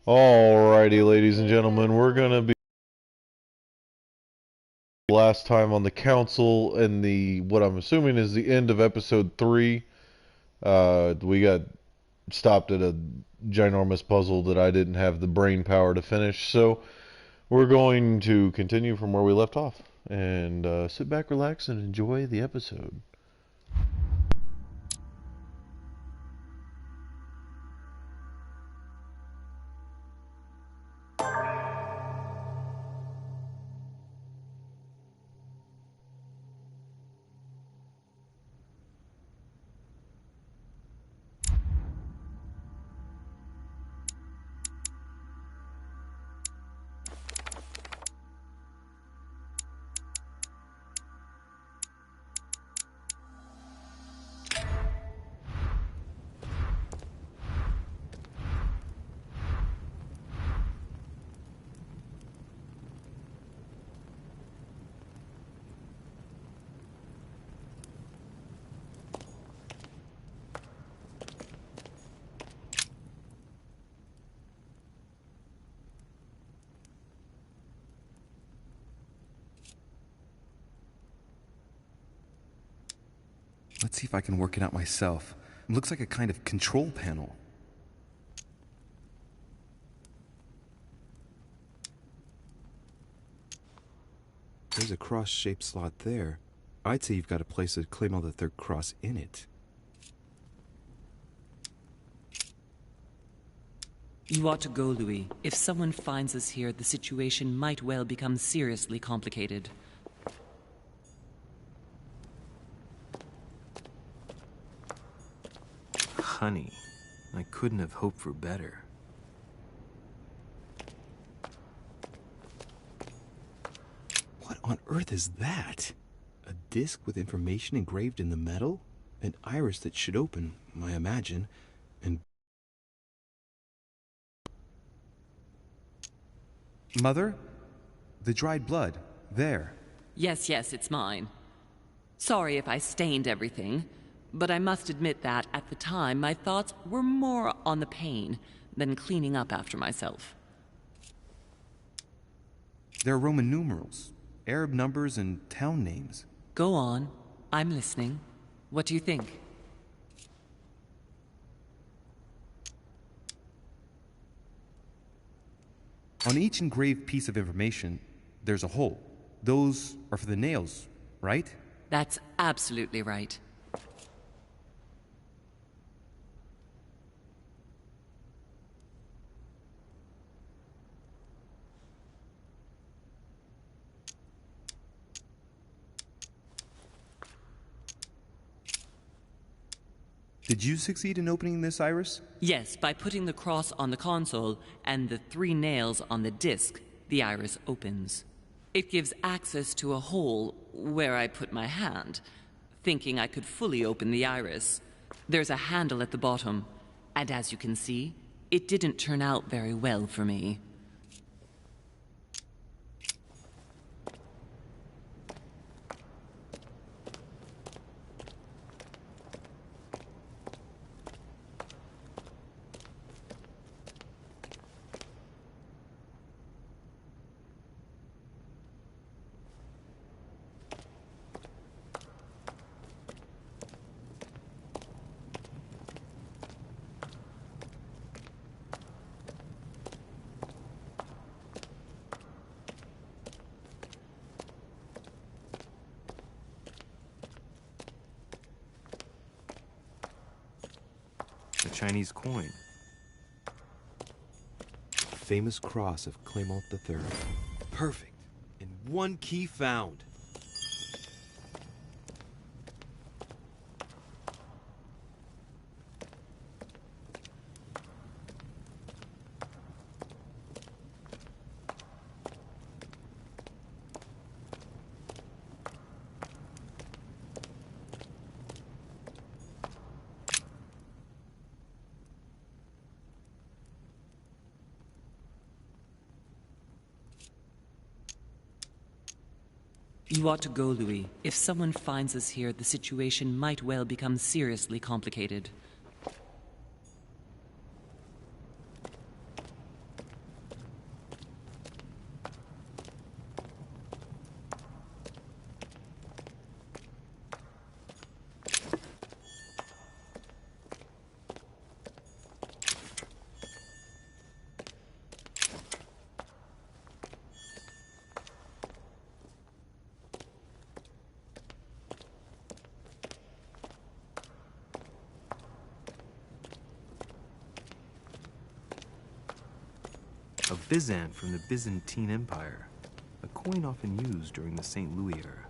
Alrighty, ladies and gentlemen, we're gonna be last time on the council and the what I'm assuming is the end of episode 3. We got stopped at a ginormous puzzle that I didn't have the brain power to finish, so we're going to continue from where we left off and sit back, relax, and enjoy the episode. Let's see if I can work it out myself. It looks like a kind of control panel. There's a cross-shaped slot there. I'd say you've got to place a Claymore the Third cross in it. You ought to go, Louis. If someone finds us here, the situation might well become seriously complicated. Honey, I couldn't have hoped for better. What on earth is that? A disc with information engraved in the metal? An iris that should open, I imagine, and... Mother? The dried blood. There. Yes, it's mine. Sorry if I stained everything, but I must admit that, at the time, my thoughts were more on the pain than cleaning up after myself. There are Roman numerals, Arab numbers, and town names. Go on. I'm listening. What do you think? On each engraved piece of information, there's a hole. Those are for the nails, right? That's absolutely right. Did you succeed in opening this iris? Yes, by putting the cross on the console and the 3 nails on the disc, the iris opens. It gives access to a hole where I put my hand, thinking I could fully open the iris. There's a handle at the bottom, and as you can see, it didn't turn out very well for me. A Chinese coin. Famous cross of Claymont III. Perfect. And one key found. You ought to go, Louis. If someone finds us here, the situation might well become seriously complicated. A Byzant from the Byzantine Empire, a coin often used during the St. Louis era.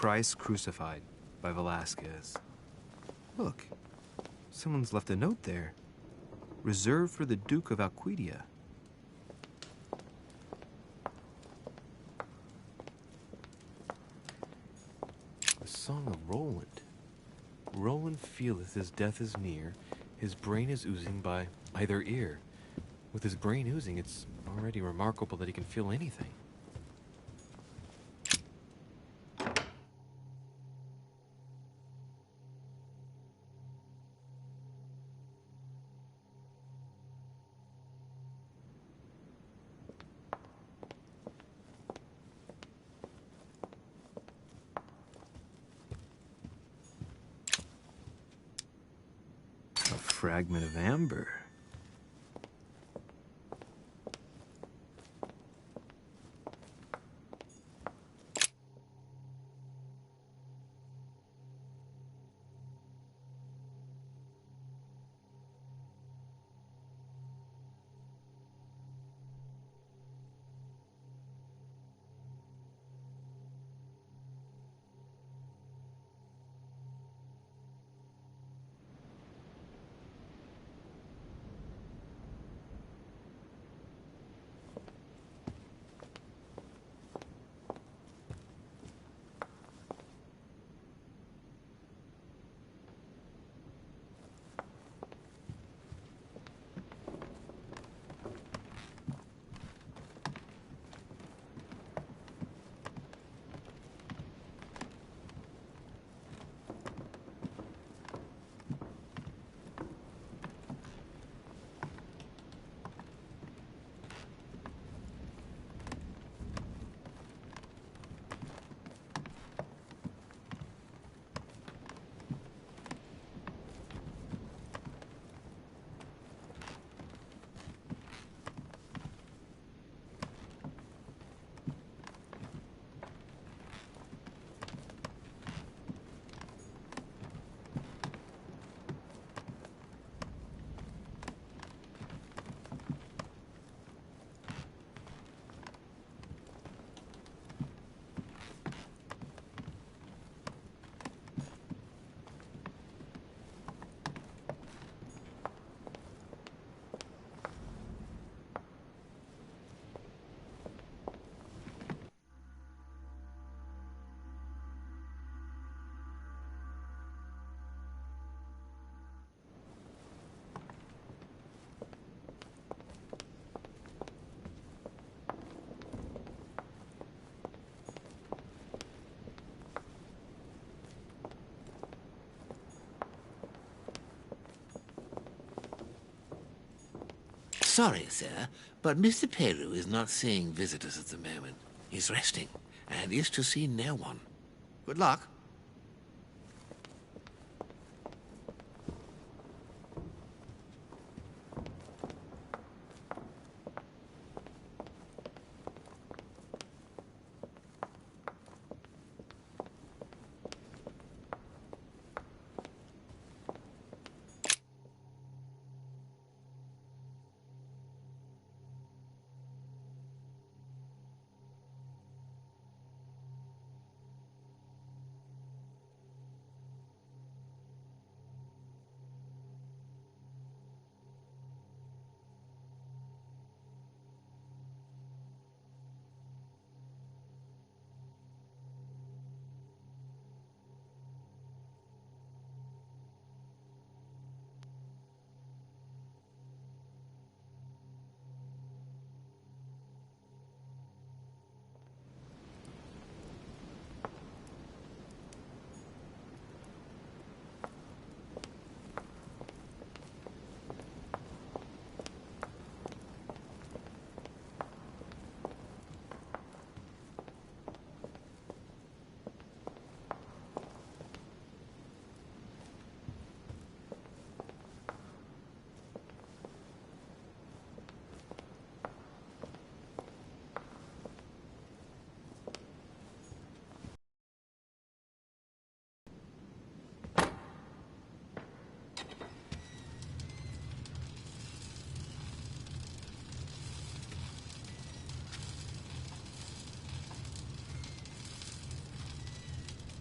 Christ Crucified by Velázquez. Look, someone's left a note there. Reserved for the Duke of Alcudia. A song of Roland. Roland feeleth his death is near. His brain is oozing by either ear. With his brain oozing, it's already remarkable that he can feel anything. A fragment of amber. Sorry, sir, but Mr. Peru is not seeing visitors at the moment. He's resting, and is to see no one. Good luck.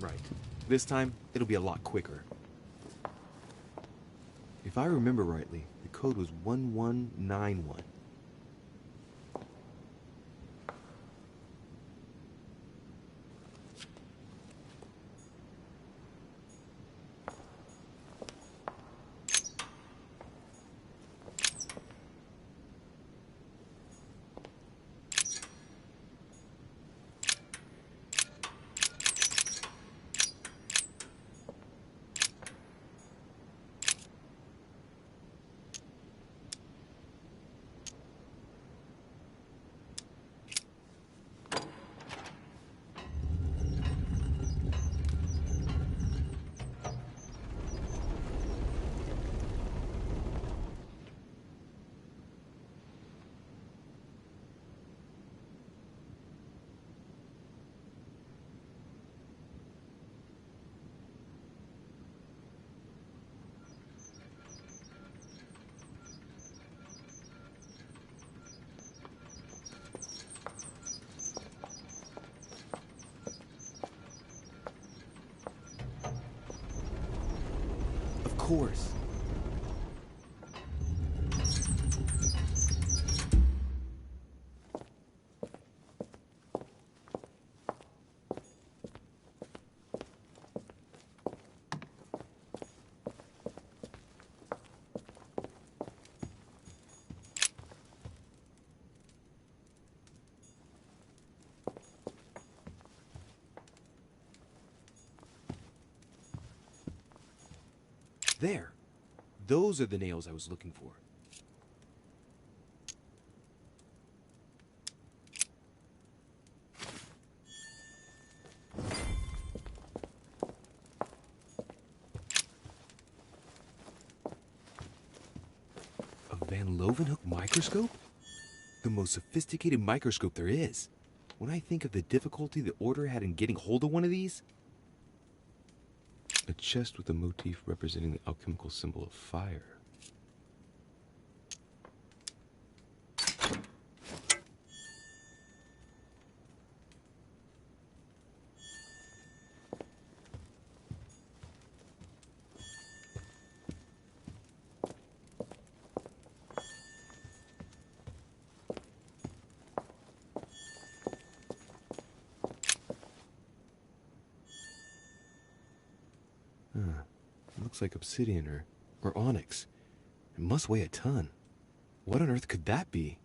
Right. This time, it'll be a lot quicker. If I remember rightly, the code was 1191. Of course. There. Those are the nails I was looking for. A Van Leeuwenhoek microscope? The most sophisticated microscope there is. When I think of the difficulty the Order had in getting hold of one of these... A chest with a motif representing the alchemical symbol of fire. Looks like obsidian or onyx. It must weigh a ton. What on earth could that be?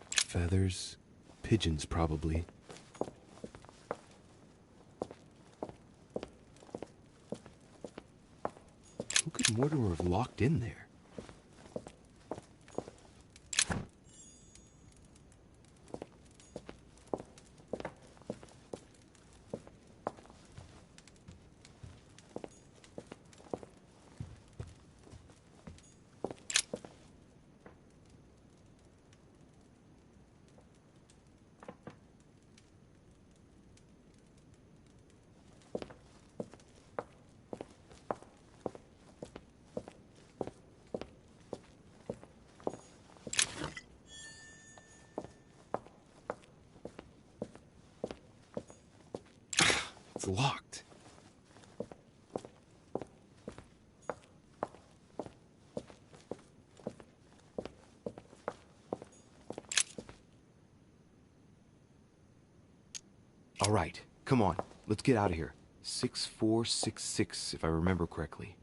Feathers, pigeons probably. Mortimer have locked in there? It's locked. All right, come on. Let's get out of here. 6466, if I remember correctly.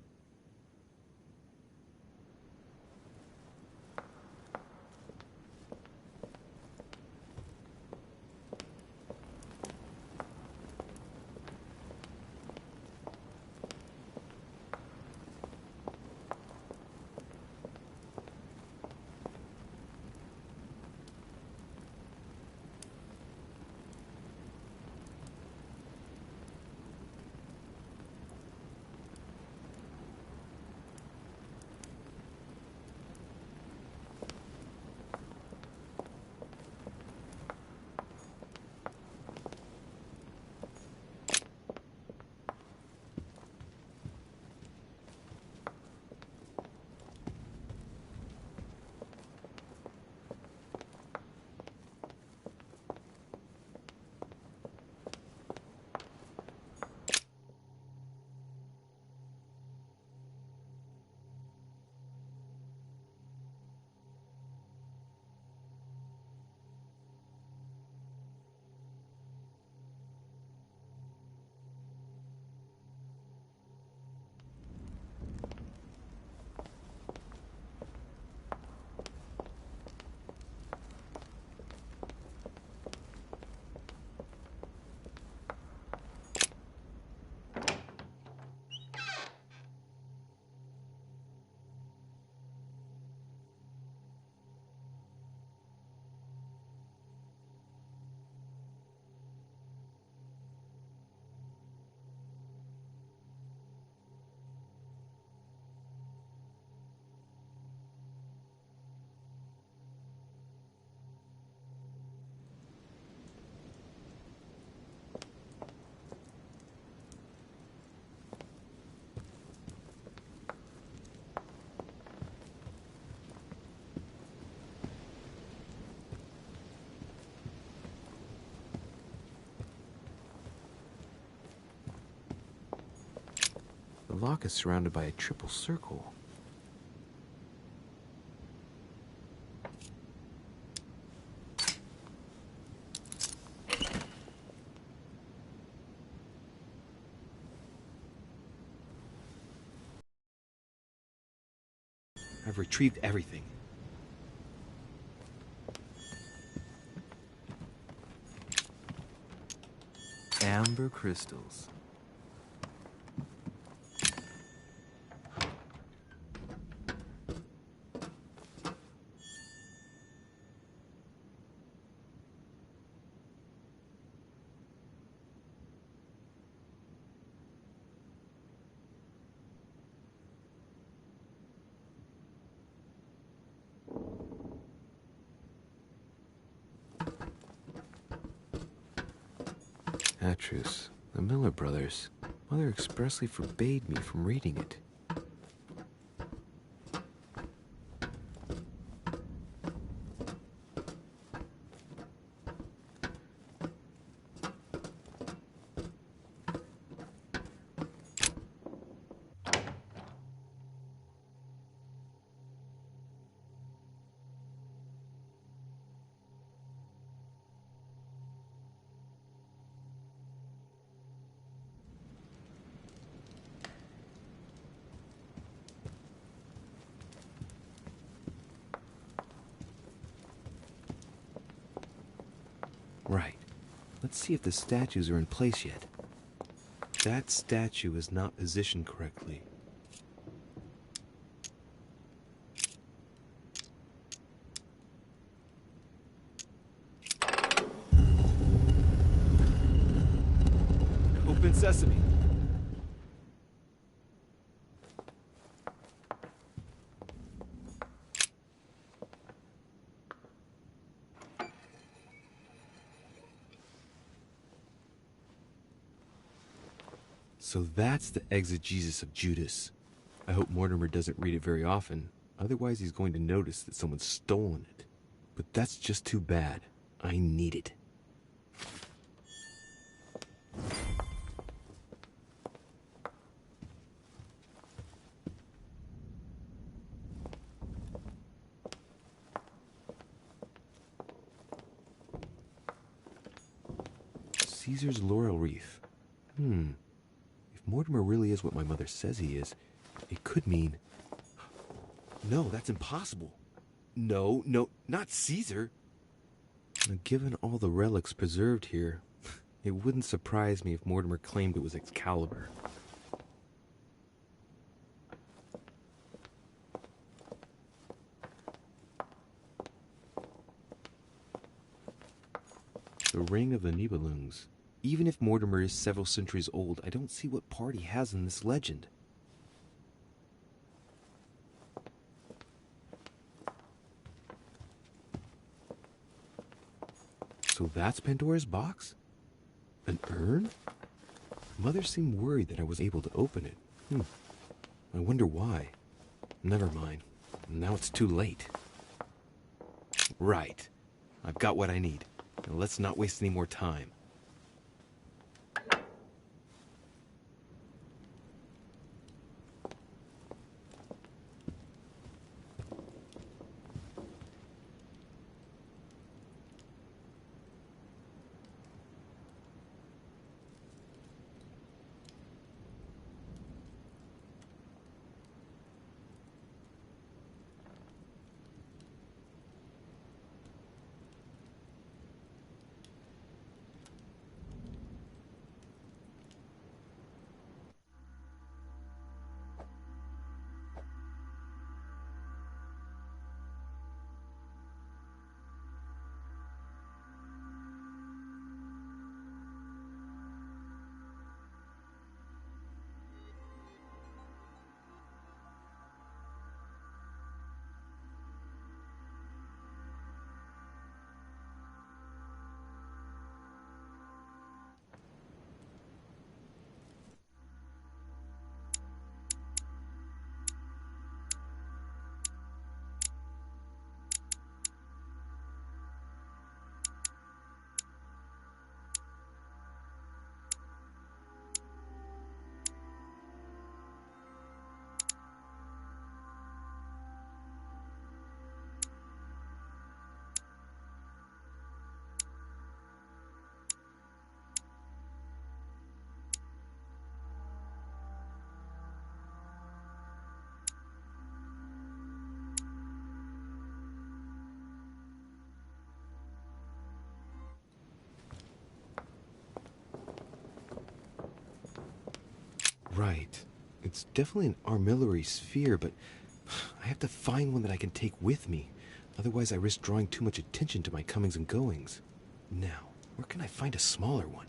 The lock is surrounded by a triple circle. I've retrieved everything. Amber crystals. Atrus, the Miller brothers. Mother expressly forbade me from reading it. Right. Let's see if the statues are in place yet. That statue is not positioned correctly. Open sesame. So that's the exegesis of Judas. I hope Mortimer doesn't read it very often, otherwise he's going to notice that someone's stolen it. But that's just too bad. I need it. Caesar's laurel wreath. If Mortimer really is what my mother says he is, it could mean... No, that's impossible. No, not Caesar. Now, given all the relics preserved here, it wouldn't surprise me if Mortimer claimed it was Excalibur. The Ring of the Nibelungs. Even if Mortimer is several centuries old, I don't see what part he has in this legend. So that's Pandora's box? An urn? Mother seemed worried that I was able to open it. I wonder why. Never mind. Now it's too late. Right. I've got what I need. Now let's not waste any more time. Right. It's definitely an armillary sphere, but I have to find one that I can take with me. Otherwise, I risk drawing too much attention to my comings and goings. Now, where can I find a smaller one?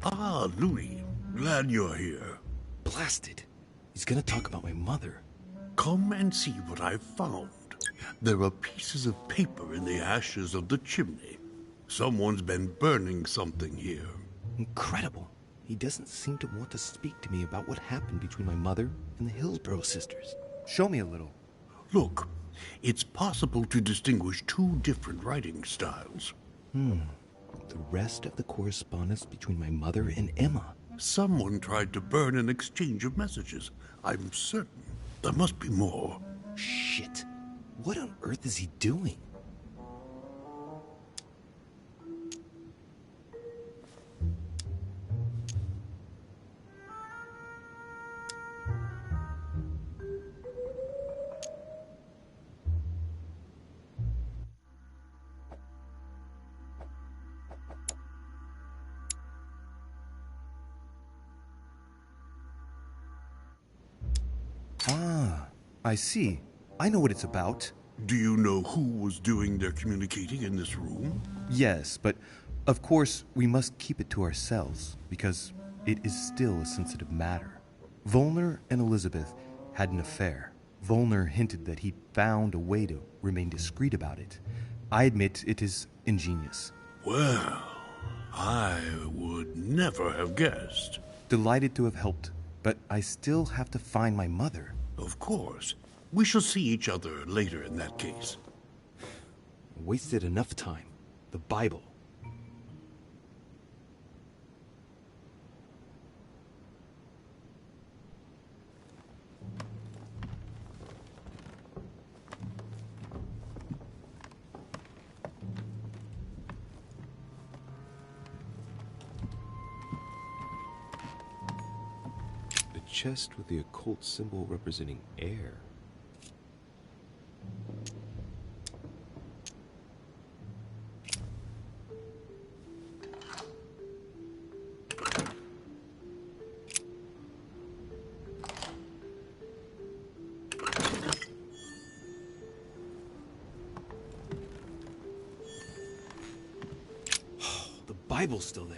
Ah, Louis. Glad you're here. Blasted. He's gonna talk about my mother. Come and see what I've found. There are pieces of paper in the ashes of the chimney. Someone's been burning something here. Incredible. He doesn't seem to want to speak to me about what happened between my mother and the Hillsborough sisters. Show me a little. Look, it's possible to distinguish two different writing styles. The rest of the correspondence between my mother and Emma. Someone tried to burn an exchange of messages. I'm certain. There must be more. Shit. What on earth is he doing? Ah, I see. I know what it's about. Do you know who was doing their communicating in this room? Yes, but of course we must keep it to ourselves because it is still a sensitive matter. Volner and Elizabeth had an affair. Volner hinted that he found a way to remain discreet about it. I admit it is ingenious. Well, I would never have guessed. Delighted to have helped, but I still have to find my mother. Of course. We shall see each other later in that case. Wasted enough time. The Bible. A chest with the occult symbol representing air. The Bible's still there.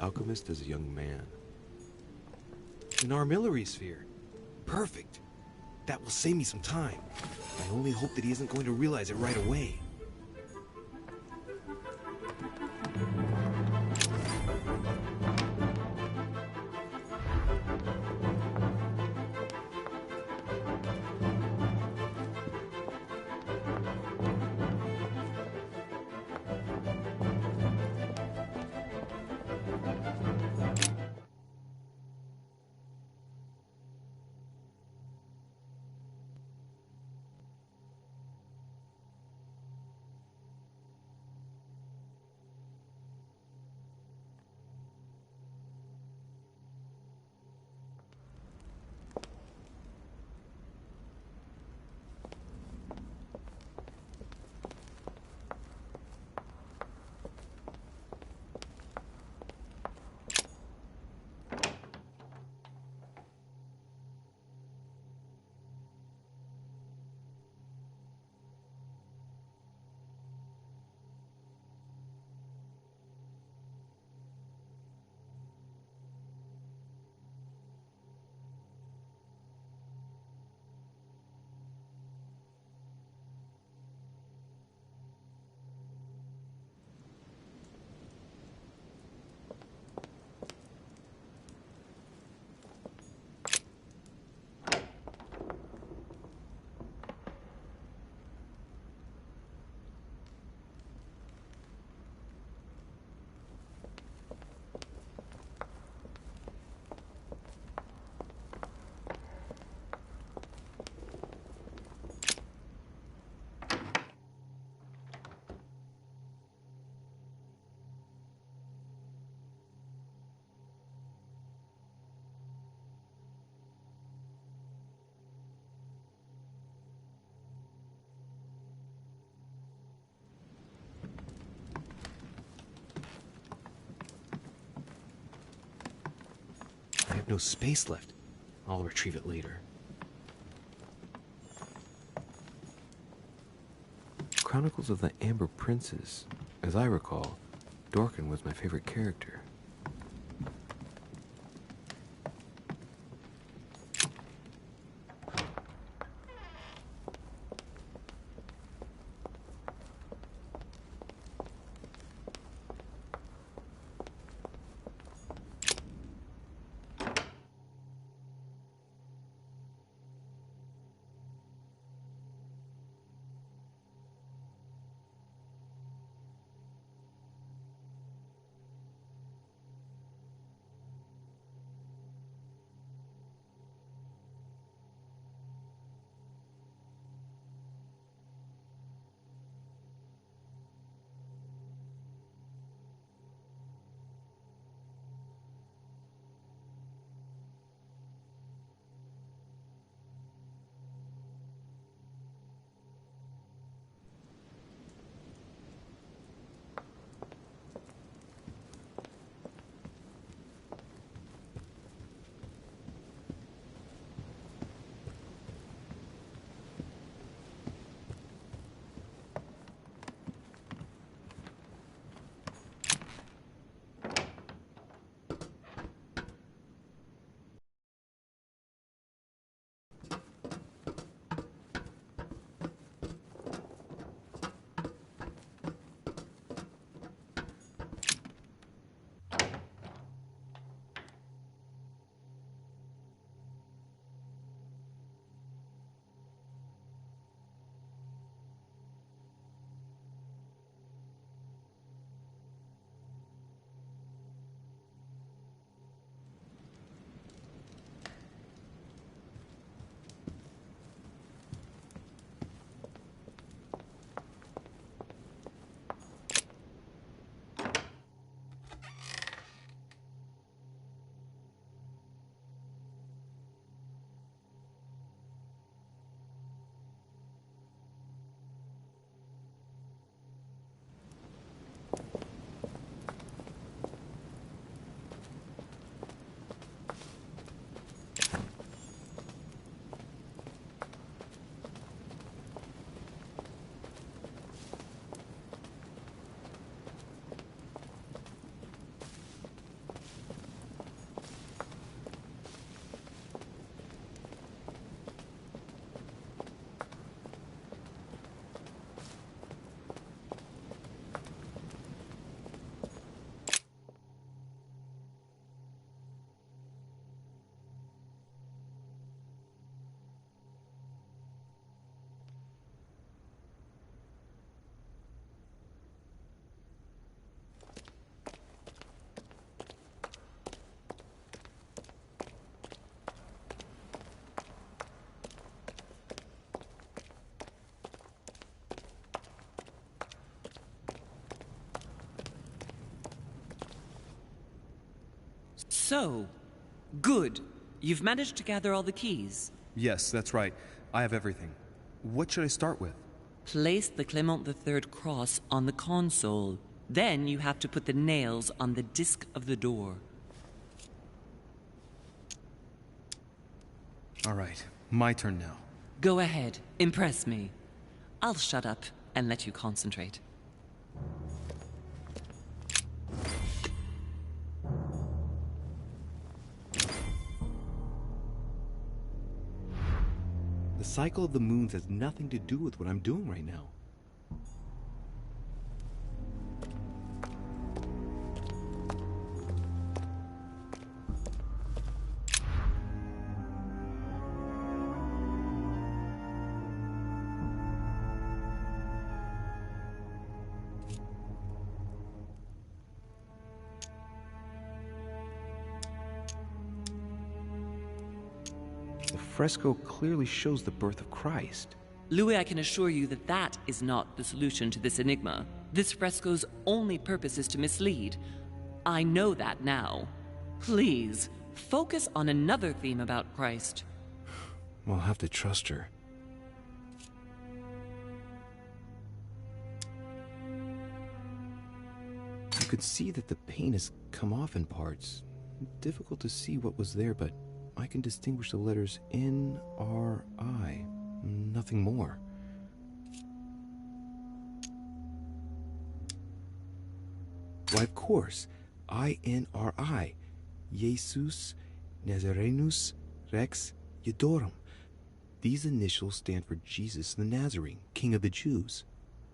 alchemist as a young man. An armillary sphere. Perfect! That will save me some time. I only hope that he isn't going to realize it right away. I have no space left. I'll retrieve it later. Chronicles of the Amber Princess. As I recall, Dorkin was my favorite character. So, good. You've managed to gather all the keys. Yes, that's right. I have everything. What should I start with? Place the Clement III cross on the console. Then you have to put the nails on the disc of the door. All right, my turn now. Go ahead. Impress me. I'll shut up and let you concentrate. The cycle of the moons has nothing to do with what I'm doing right now. The fresco clearly shows the birth of Christ. Louis, I can assure you that that is not the solution to this enigma. This fresco's only purpose is to mislead. I know that now. Please, focus on another theme about Christ. I'll have to trust her. You could see that the paint has come off in parts. Difficult to see what was there, but I can distinguish the letters N-R-I. Nothing more. Why, of course. I-N-R-I. Jesus Nazarenus Rex Eudorum. These initials stand for Jesus the Nazarene, King of the Jews.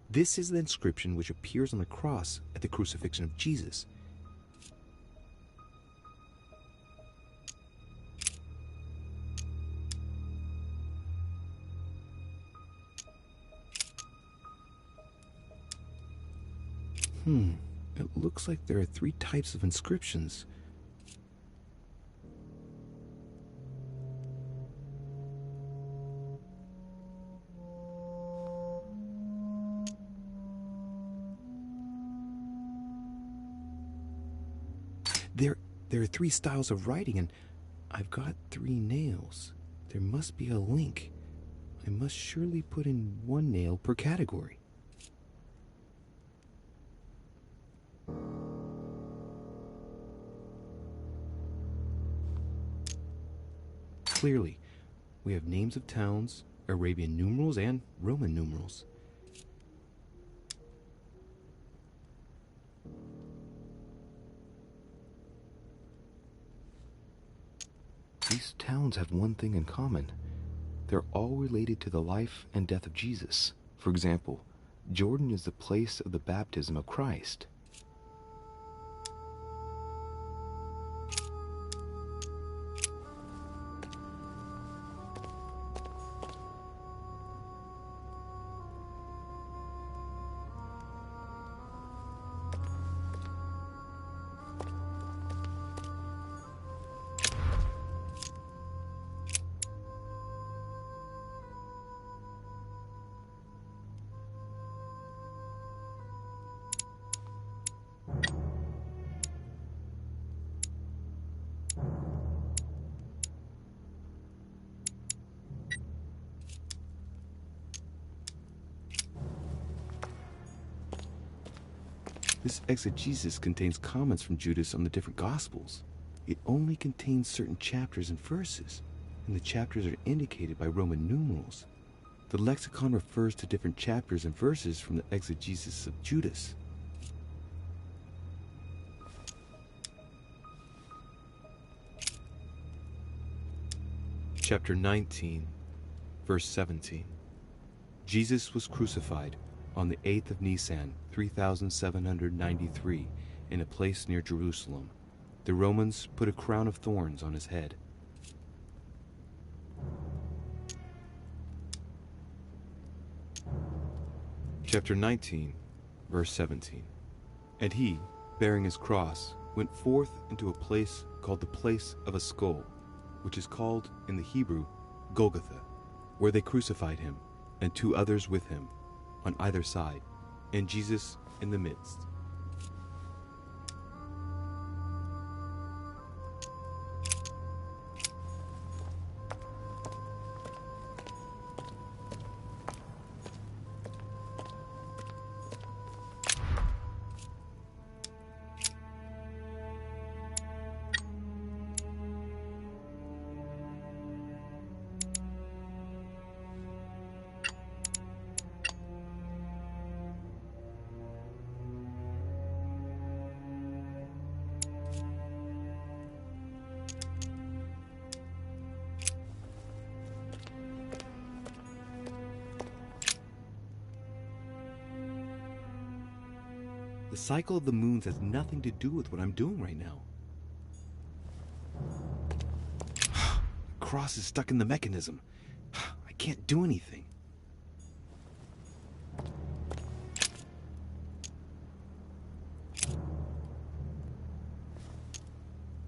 This is the inscription which appears on the cross at the crucifixion of Jesus. It looks like there are 3 types of inscriptions. There are 3 styles of writing, and I've got 3 nails. There must be a link. I must surely put in 1 nail per category. Clearly, we have names of towns, Arabian numerals, and Roman numerals. These towns have one thing in common. They're all related to the life and death of Jesus. For example, Jordan is the place of the baptism of Christ. This exegesis contains comments from Judas on the different Gospels. It only contains certain chapters and verses, and the chapters are indicated by Roman numerals. The lexicon refers to different chapters and verses from the exegesis of Judas. Chapter 19, verse 17. Jesus was crucified on the 8th of Nisan, 3793, in a place near Jerusalem. The Romans put a crown of thorns on his head. Chapter 19, verse 17. And he, bearing his cross, went forth into a place called the place of a skull, which is called in the Hebrew Golgotha, where they crucified him, and 2 others with him, on either side, and Jesus in the midst. cycle of the moons has nothing to do with what I'm doing right now. The cross is stuck in the mechanism. I can't do anything.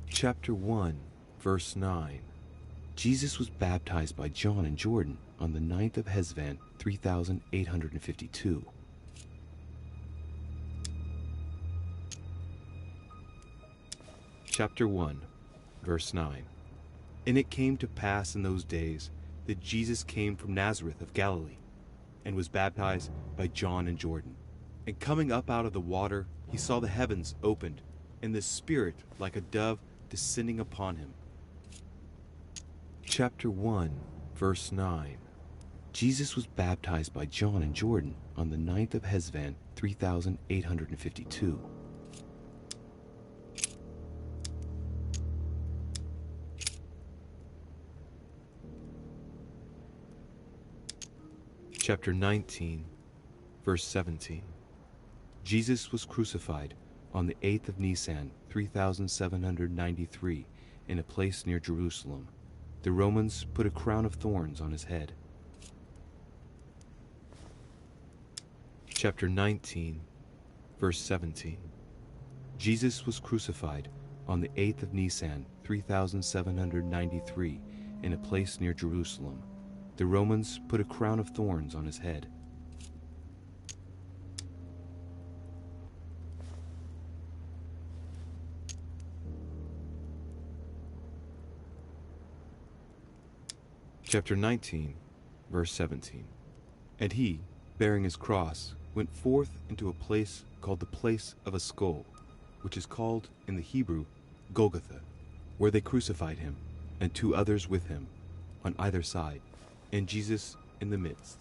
Chapter 1, verse 9. Jesus was baptized by John in Jordan on the 9th of Hesvan, 3852. Chapter 1, verse 9. And it came to pass in those days that Jesus came from Nazareth of Galilee, and was baptized by John in Jordan. And coming up out of the water, he saw the heavens opened, and the Spirit like a dove descending upon him. Chapter 1, verse 9. Jesus was baptized by John in Jordan on the 9th of Hesvan, 3852. Chapter 19, verse 17. Jesus was crucified on the 8th of Nisan, 3793, in a place near Jerusalem. The Romans put a crown of thorns on his head. Chapter 19, verse 17. Jesus was crucified on the 8th of Nisan, 3793, in a place near Jerusalem. The Romans put a crown of thorns on his head. Chapter 19, verse 17. And he, bearing his cross, went forth into a place called the place of a skull, which is called in the Hebrew Golgotha, where they crucified him, and two others with him, on either side, and Jesus in the midst.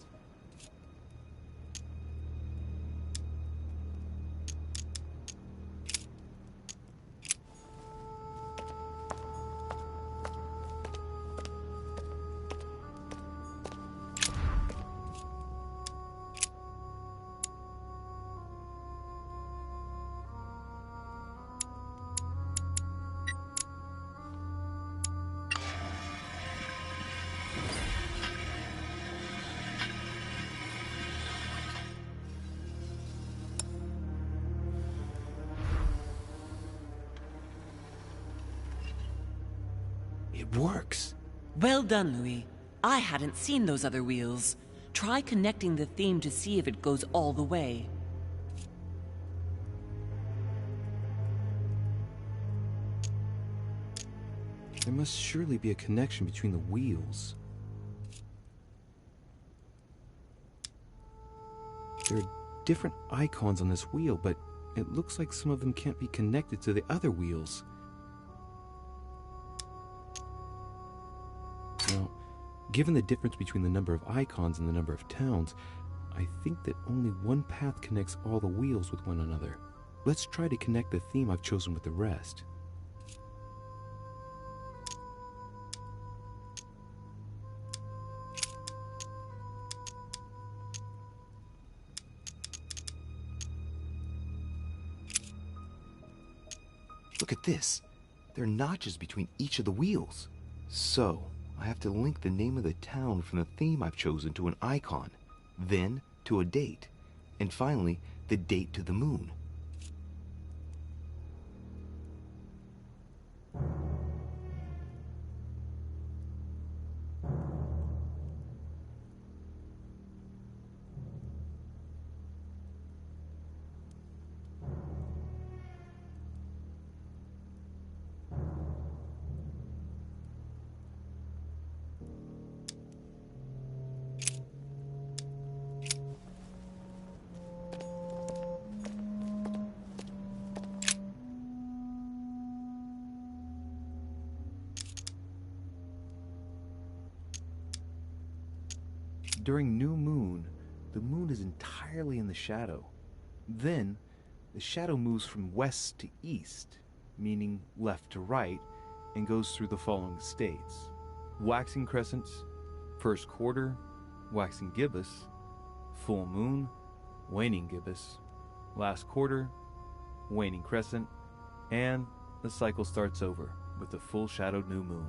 It works. Well done, Louis. I hadn't seen those other wheels. Try connecting the theme to see if it goes all the way. There must surely be a connection between the wheels. There are different icons on this wheel, but it looks like some of them can't be connected to the other wheels. Now, given the difference between the number of icons and the number of towns, I think that only one path connects all the wheels with one another. Let's try to connect the theme I've chosen with the rest. Look at this. There are notches between each of the wheels. So, I have to link the name of the town from the theme I've chosen to an icon, then to a date, and finally the date to the moon. During new moon, the moon is entirely in the shadow. Then, the shadow moves from west to east, meaning left to right, and goes through the following states: waxing crescents, first quarter, waxing gibbous, full moon, waning gibbous, last quarter, waning crescent, and the cycle starts over with the full shadowed new moon.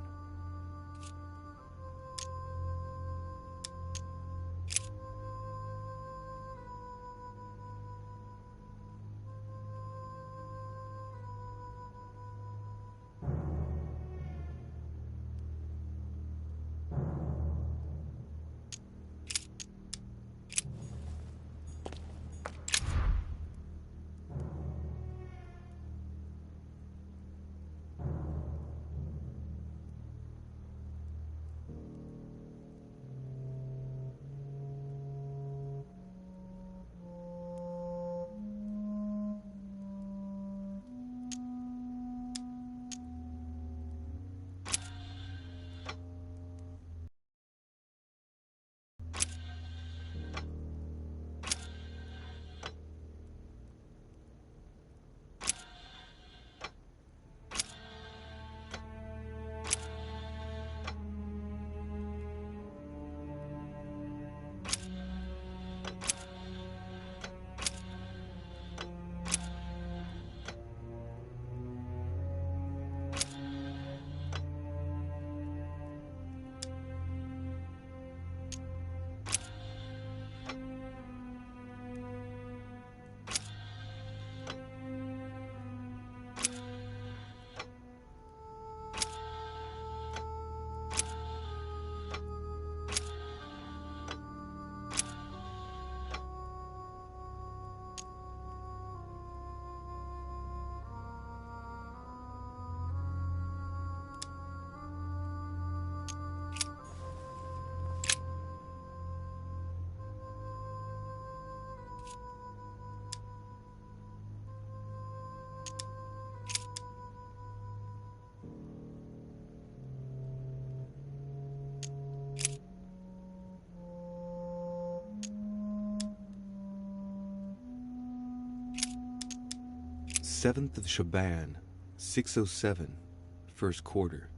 Seventh of Shaban, 607, first quarter.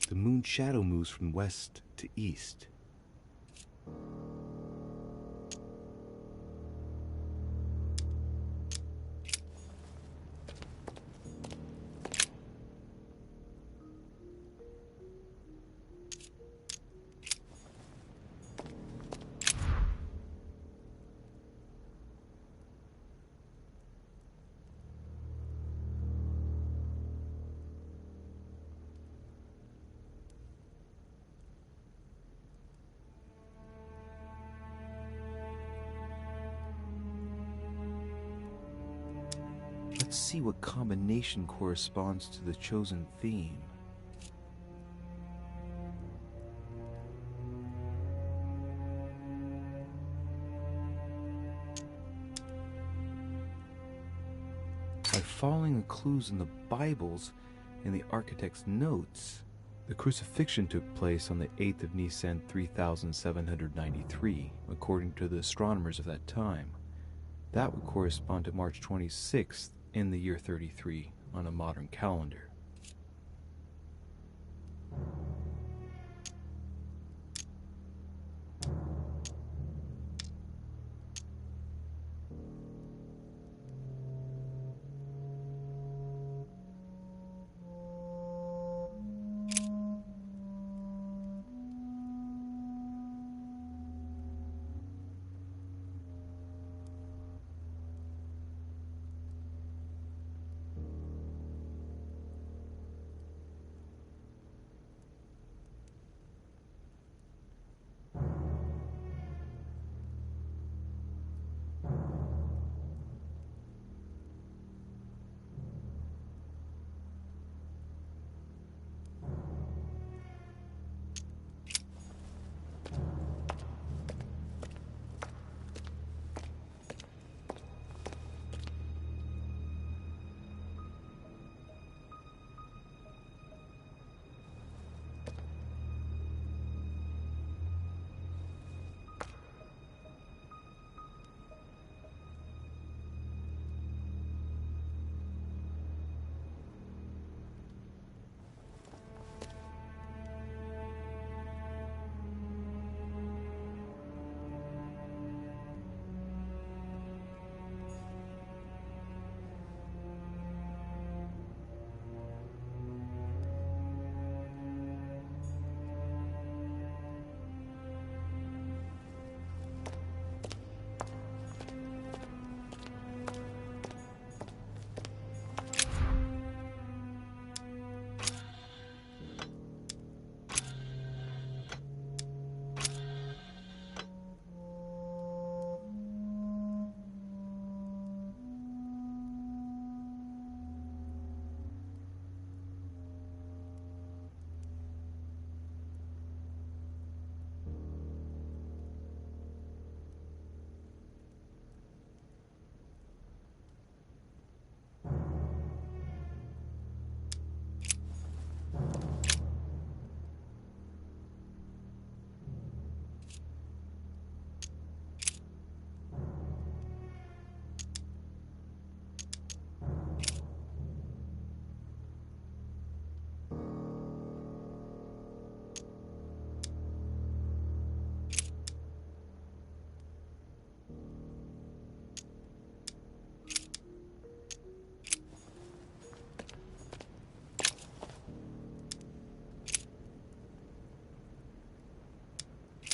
The moon shadow moves from west to east. Let's see what combination corresponds to the chosen theme. By following the clues in the Bibles and the architect's notes, the crucifixion took place on the 8th of Nisan 3793, according to the astronomers of that time. That would correspond to March 26th in the year 33 on a modern calendar.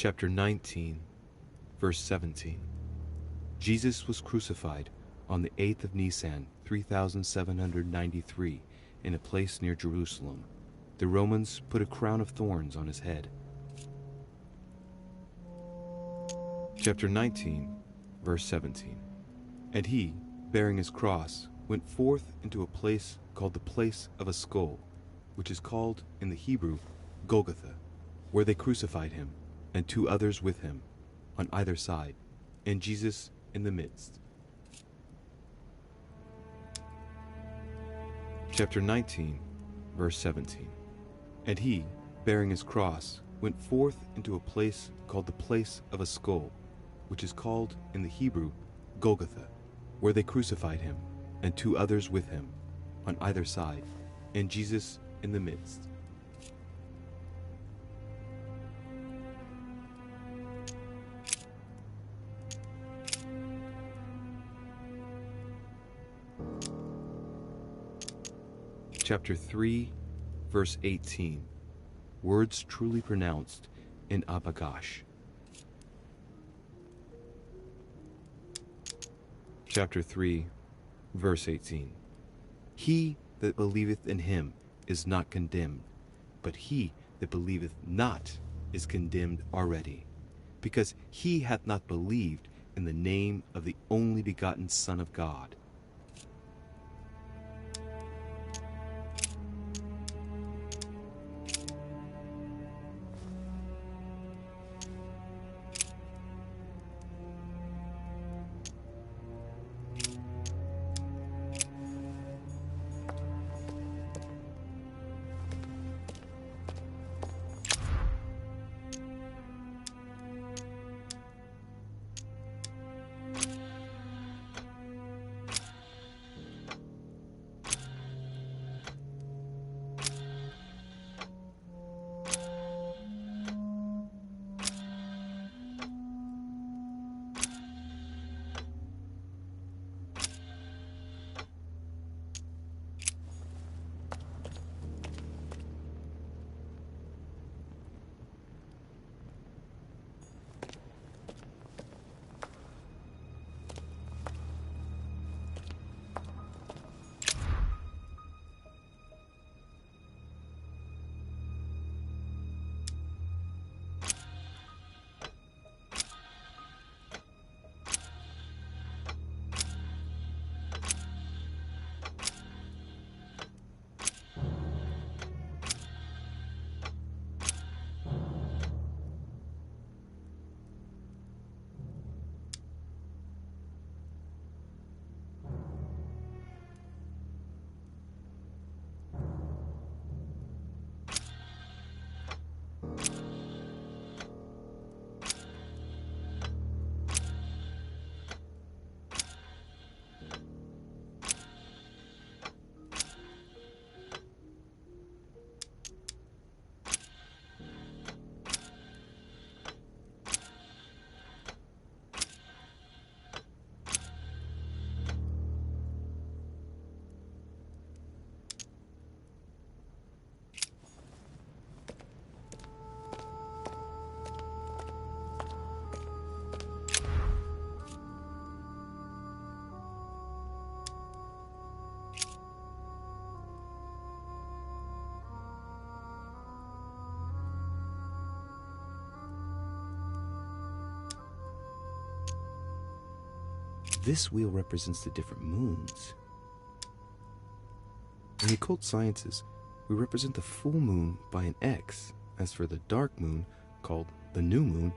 Chapter 19, verse 17. Jesus was crucified on the 8th of Nisan, 3793, in a place near Jerusalem. The Romans put a crown of thorns on his head. Chapter 19, verse 17. And he, bearing his cross, went forth into a place called the place of a skull, which is called in the Hebrew Golgotha, where they crucified him, and 2 others with him, on either side, and Jesus in the midst. Chapter 19, verse 17. And he, bearing his cross, went forth into a place called the place of a skull, which is called in the Hebrew Golgotha, where they crucified him, and 2 others with him, on either side, and Jesus in the midst. Chapter 3, verse 18. Words truly pronounced in Abagash. Chapter 3, verse 18. He that believeth in him is not condemned, but he that believeth not is condemned already, because he hath not believed in the name of the only begotten Son of God. This wheel represents the different moons. In the occult sciences, we represent the full moon by an X. As for the dark moon, called the new moon,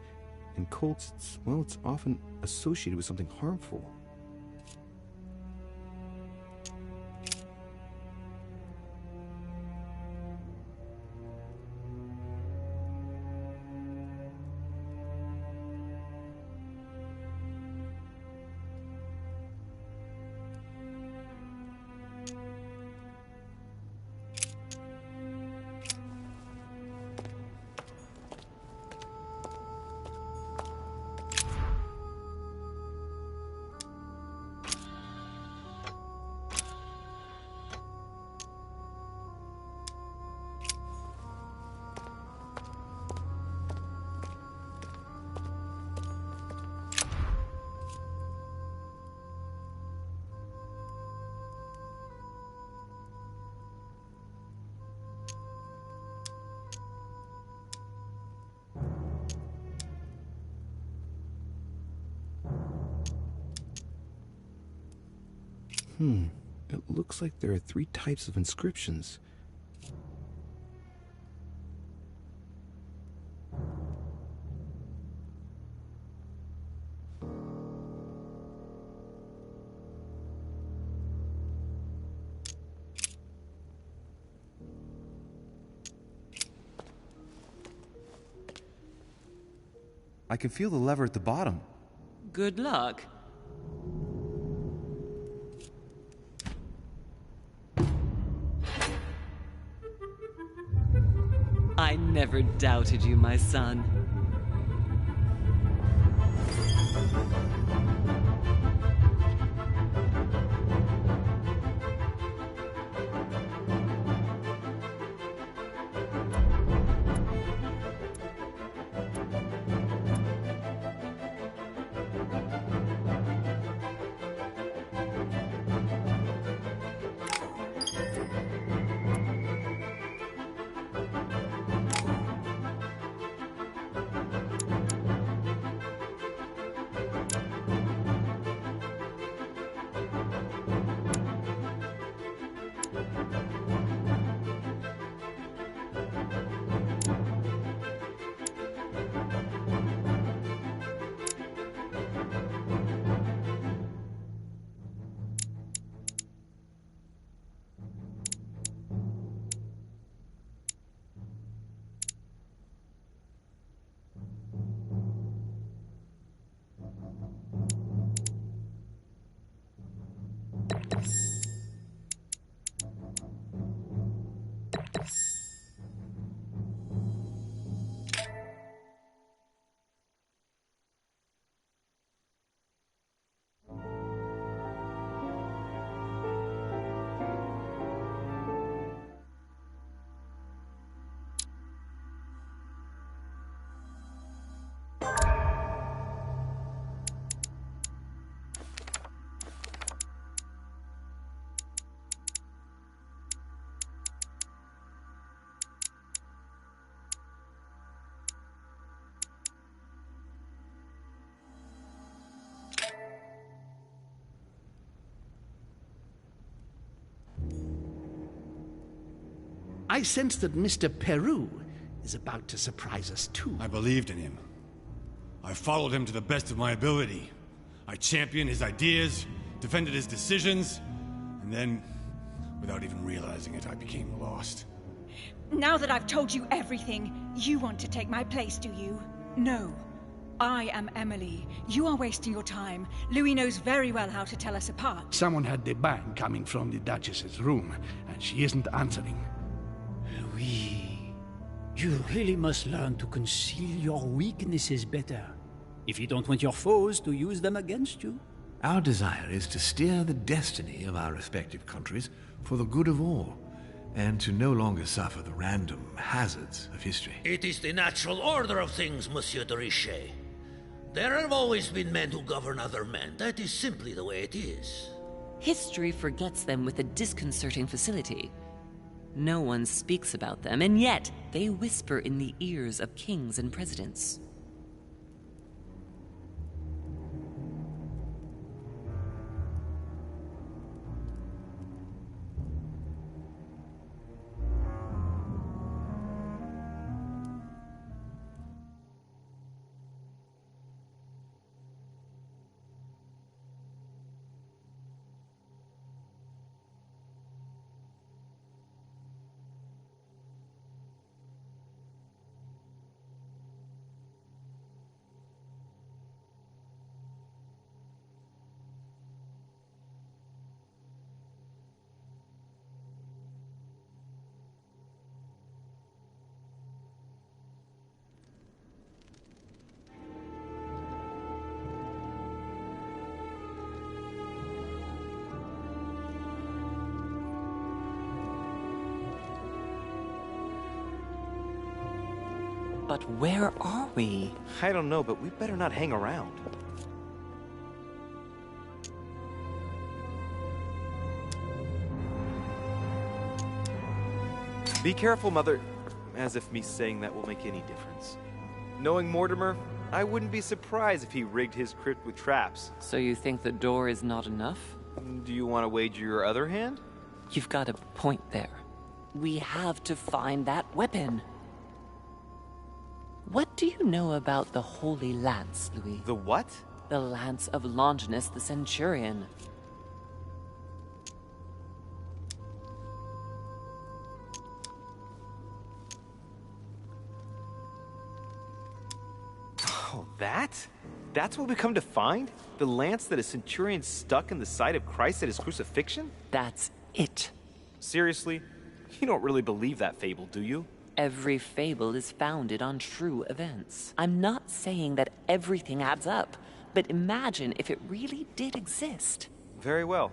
in cults, it's often associated with something harmful. It looks like there are 3 types of inscriptions. I can feel the lever at the bottom. Good luck. I never doubted you, my son. I sense that Mr. Peru is about to surprise us too. I believed in him. I followed him to the best of my ability. I championed his ideas, defended his decisions, and then, without even realizing it, I became lost. Now that I've told you everything, you want to take my place, do you? No. I am Emily. You are wasting your time. Louis knows very well how to tell us apart. Someone had the bang coming from the Duchess's room, and she isn't answering. Louis, you really must learn to conceal your weaknesses better, if you don't want your foes to use them against you. Our desire is to steer the destiny of our respective countries for the good of all, and to no longer suffer the random hazards of history. It is the natural order of things, Monsieur de Richet. There have always been men who govern other men. That is simply the way it is. History forgets them with a disconcerting facility. No one speaks about them, and yet they whisper in the ears of kings and presidents. But where are we? I don't know, but we better not hang around. Be careful, Mother. As if me saying that will make any difference. Knowing Mortimer, I wouldn't be surprised if he rigged his crypt with traps. So you think the door is not enough? Do you want to wager your other hand? You've got a point there. We have to find that weapon. What do you know about the Holy Lance, Louis? The what? The Lance of Longinus the Centurion. Oh, that? That's what we come to find? The lance that a centurion stuck in the side of Christ at his crucifixion? That's it. Seriously? You don't really believe that fable, do you? Every fable is founded on true events. I'm not saying that everything adds up, but imagine if it really did exist. Very well.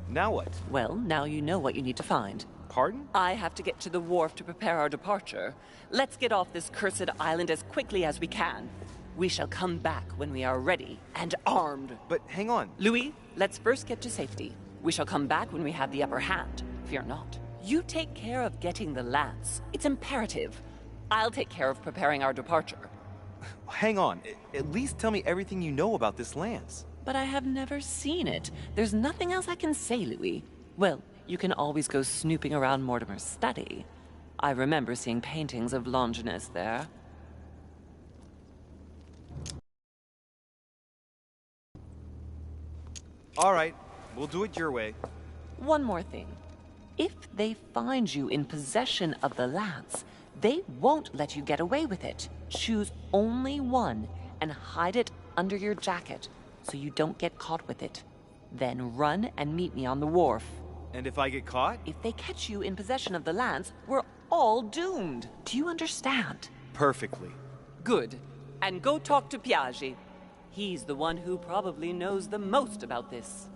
Now what? Well, now you know what you need to find. Pardon? I have to get to the wharf to prepare our departure. Let's get off this cursed island as quickly as we can. We shall come back when we are ready and armed. But hang on. Louis, let's first get to safety. We shall come back when we have the upper hand. Fear not. You take care of getting the lance. It's imperative. I'll take care of preparing our departure. Hang on. At least tell me everything you know about this lance. But I have never seen it. There's nothing else I can say, Louis. Well, you can always go snooping around Mortimer's study. I remember seeing paintings of Longinus there. All right, we'll do it your way. One more thing. If they find you in possession of the lance, they won't let you get away with it. Choose only one and hide it under your jacket so you don't get caught with it. Then run and meet me on the wharf. And if I get caught? If they catch you in possession of the lance, we're all doomed. Do you understand? Perfectly. Good. And go talk to Piaggi. He's the one who probably knows the most about this.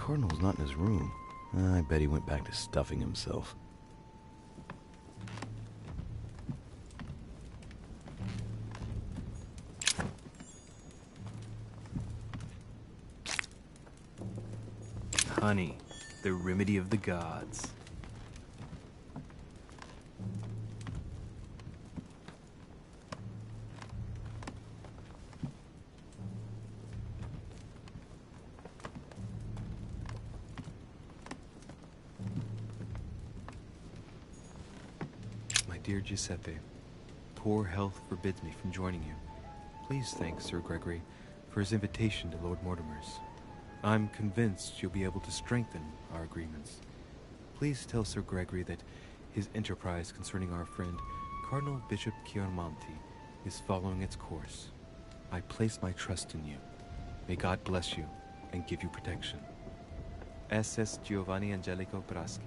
Cardinal's not in his room. I bet he went back to stuffing himself. Honey, the remedy of the gods. My dear Giuseppe, poor health forbids me from joining you. Please thank Sir Gregory for his invitation to Lord Mortimer's. I'm convinced you'll be able to strengthen our agreements. Please tell Sir Gregory that his enterprise concerning our friend Cardinal Bishop Chiaramonti is following its course. I place my trust in you. May God bless you and give you protection. SS Giovanni Angelico Braschi.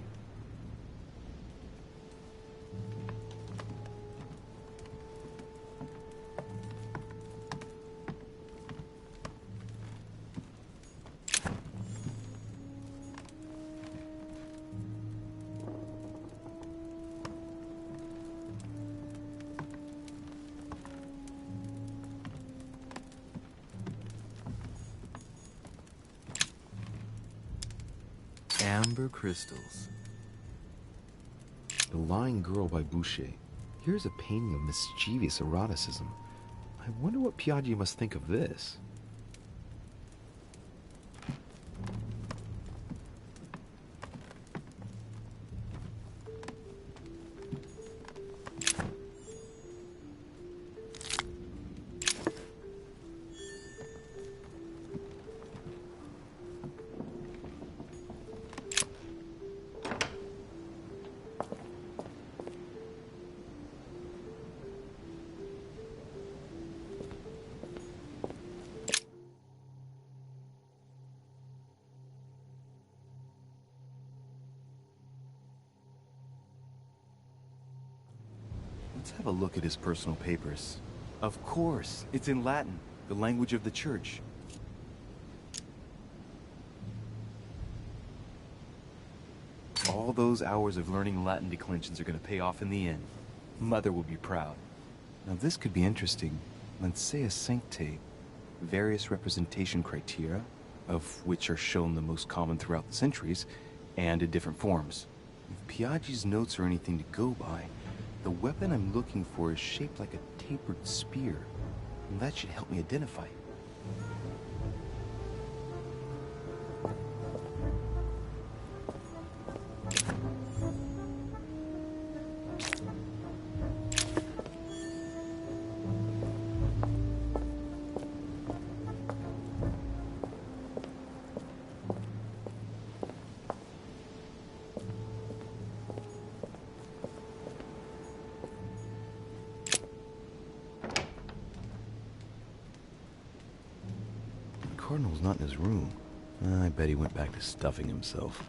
Amber crystals. The Lying Girl by Boucher. Here's a painting of mischievous eroticism. I wonder what Piaggi must think of this. Let's have a look at his personal papers. Of course, it's in Latin, the language of the church. All those hours of learning Latin declensions are going to pay off in the end. Mother will be proud. Now this could be interesting. Lancea Sanctae, various representation criteria, of which are shown the most common throughout the centuries, and in different forms. If Piaggi's notes are anything to go by, the weapon I'm looking for is shaped like a tapered spear, and that should help me identify it. The Cardinal's not in his room. I bet he went back to stuffing himself.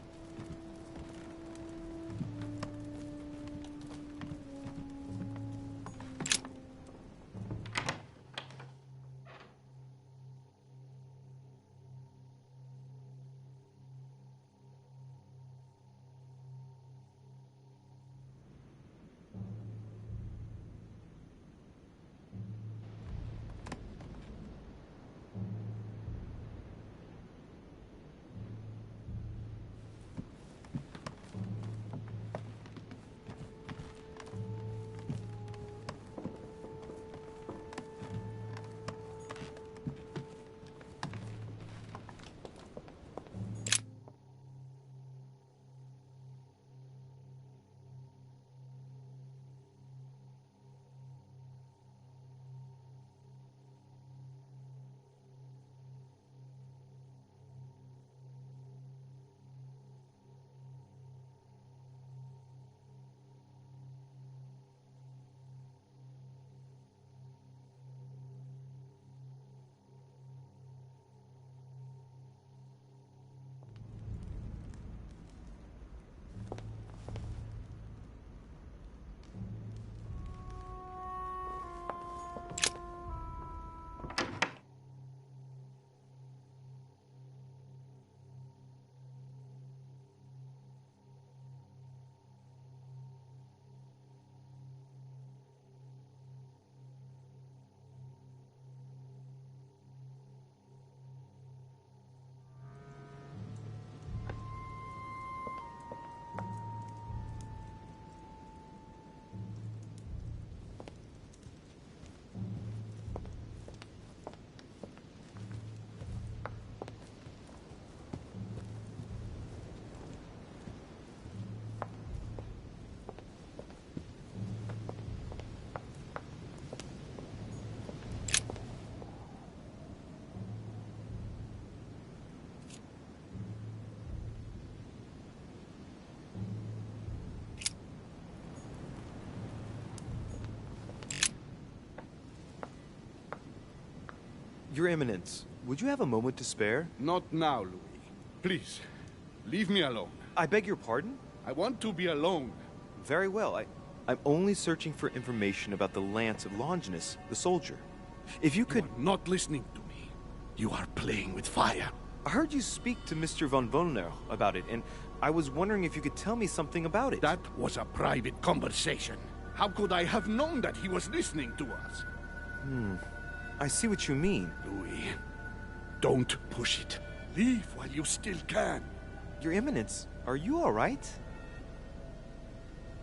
Your Eminence, would you have a moment to spare? Not now, Louis. Please, leave me alone. I beg your pardon? I want to be alone. Very well. I'm only searching for information about the lance of Longinus, the soldier. If you could... You are not listening to me. You are playing with fire. I heard you speak to Mr. von Wollner about it, and I was wondering if you could tell me something about it. That was a private conversation. How could I have known that he was listening to us? I see what you mean. Louis, don't push it. Leave while you still can. Your Eminence, are you all right?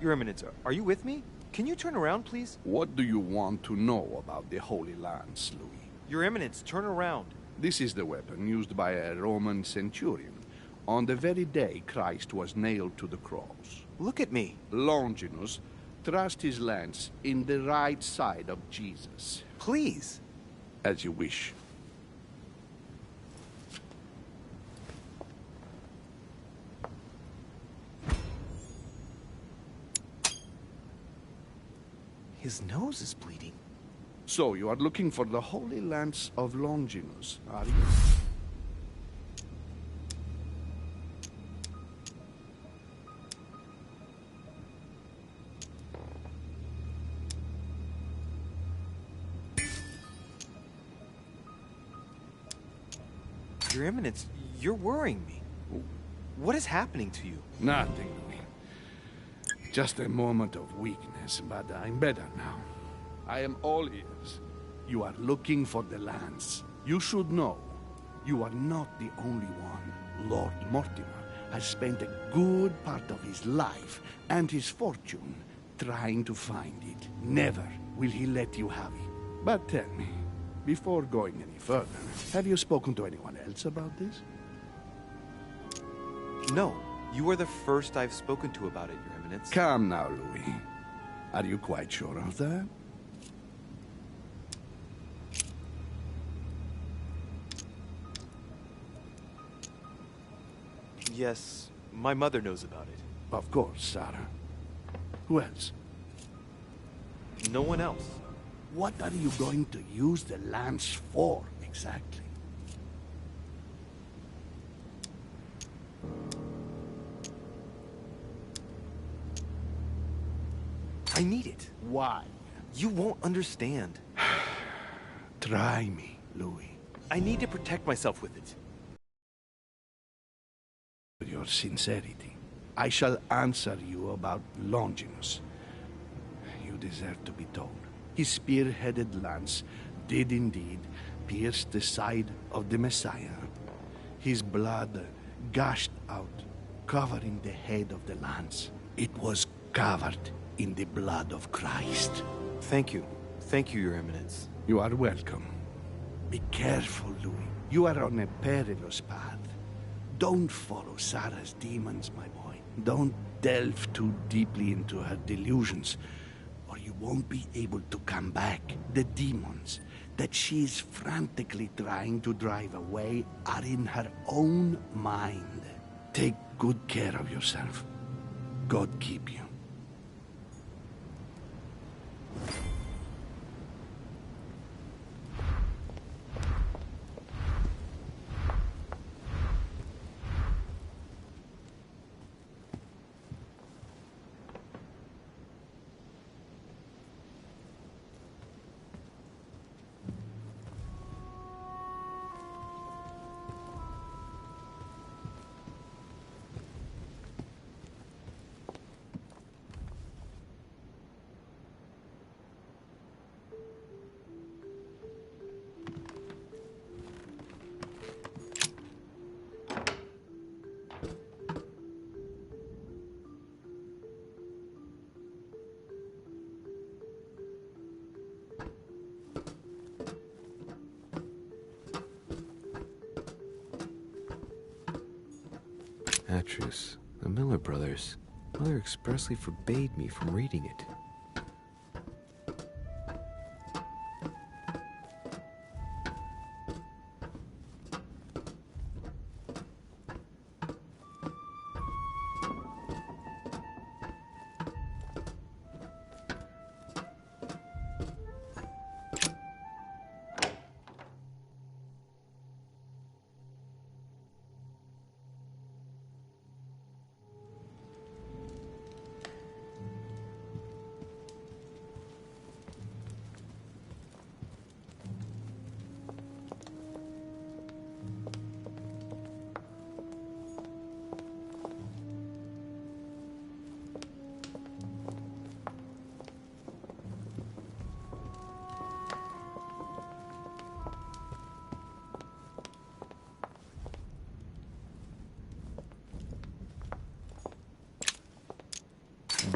Your Eminence, are you with me? Can you turn around, please? What do you want to know about the Holy Lance, Louis? Your Eminence, turn around. This is the weapon used by a Roman centurion on the very day Christ was nailed to the cross. Look at me. Longinus thrust his lance in the right side of Jesus. Please. As you wish. His nose is bleeding. So you are looking for the Holy Lance of Longinus, are you? Your Eminence, you're worrying me. What is happening to you? Nothing, Louis. Just a moment of weakness, but I'm better now. I am all ears. You are looking for the lance. You should know, you are not the only one. Lord Mortimer has spent a good part of his life and his fortune trying to find it. Never will he let you have it. But tell me, before going any further, have you spoken to anyone else about this? No. You are the first I've spoken to about it, Your Eminence. Come now, Louis. Are you quite sure of that? Yes, my mother knows about it. Of course, Sarah. Who else? No one else. What are you going to use the lance for, exactly? I need it. Why? You won't understand. Try me, Louis. I need to protect myself with it. Your sincerity. I shall answer you about Longinus. You deserve to be told. His spear-headed lance did indeed pierce the side of the Messiah. His blood gushed out, covering the head of the lance. It was covered in the blood of Christ. Thank you. Thank you, Your Eminence. You are welcome. Be careful, Louis. You are on a perilous path. Don't follow Sarah's demons, my boy. Don't delve too deeply into her delusions, or you won't be able to come back. The demons that she is frantically trying to drive away are in her own mind. Take good care of yourself. God keep you. Atrus, the Miller brothers. Mother expressly forbade me from reading it.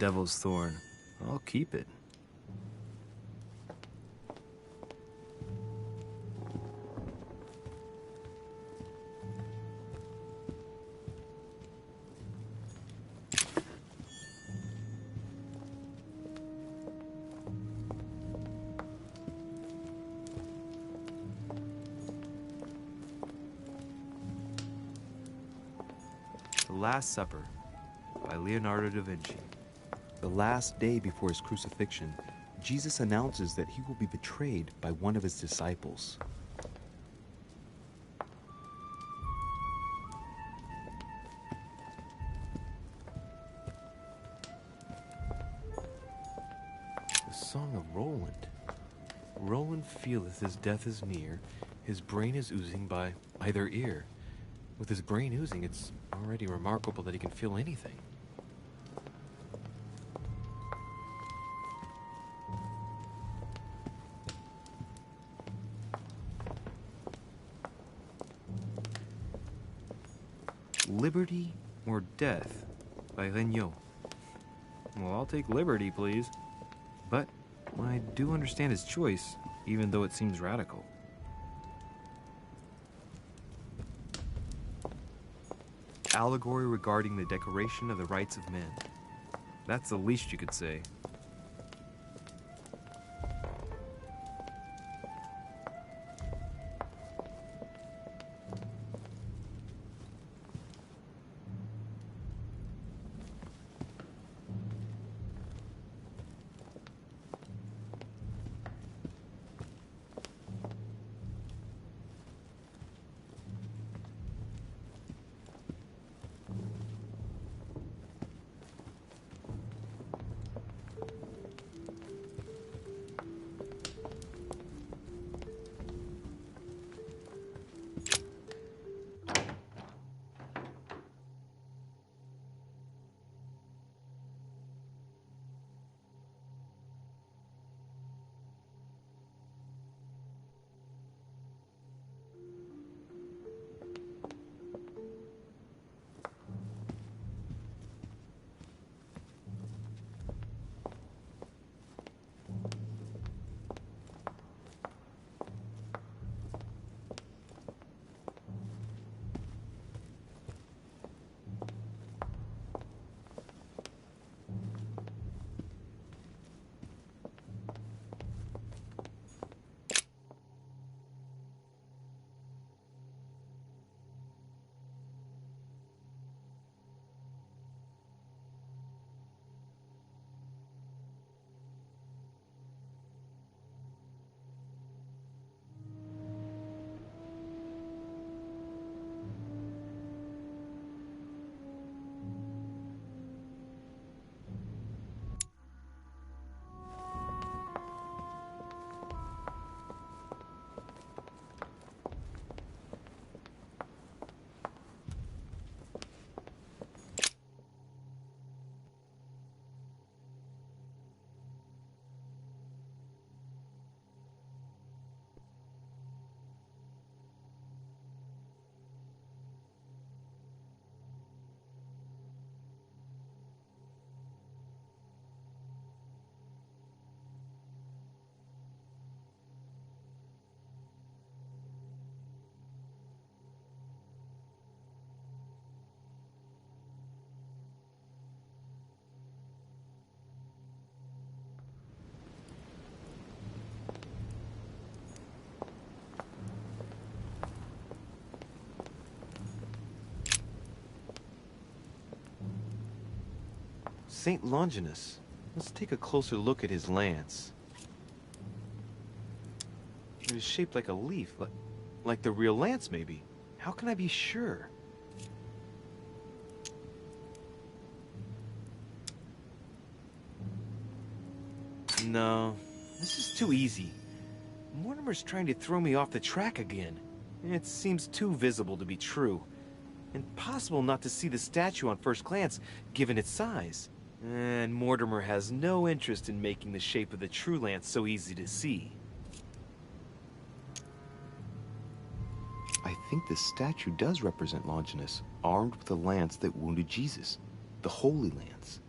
devil's thorn. I'll keep it. The Last Supper by Leonardo da Vinci. The last day before his crucifixion, Jesus announces that he will be betrayed by one of his disciples. The Song of Roland. Roland feeleth his death is near, his brain is oozing by either ear. With his brain oozing, it's already remarkable that he can feel anything. Liberty or Death by Regnault. Well, I'll take liberty, please. But I do understand his choice, even though it seems radical. Allegory regarding the decoration of the rights of men. That's the least you could say. St. Longinus. Let's take a closer look at his lance. It is shaped like a leaf, like the real lance, maybe. How can I be sure? No, this is too easy. Mortimer's trying to throw me off the track again. It seems too visible to be true. Impossible not to see the statue on first glance, given its size. And Mortimer has no interest in making the shape of the true lance so easy to see. I think this statue does represent Longinus, armed with the lance that wounded Jesus, the Holy Lance.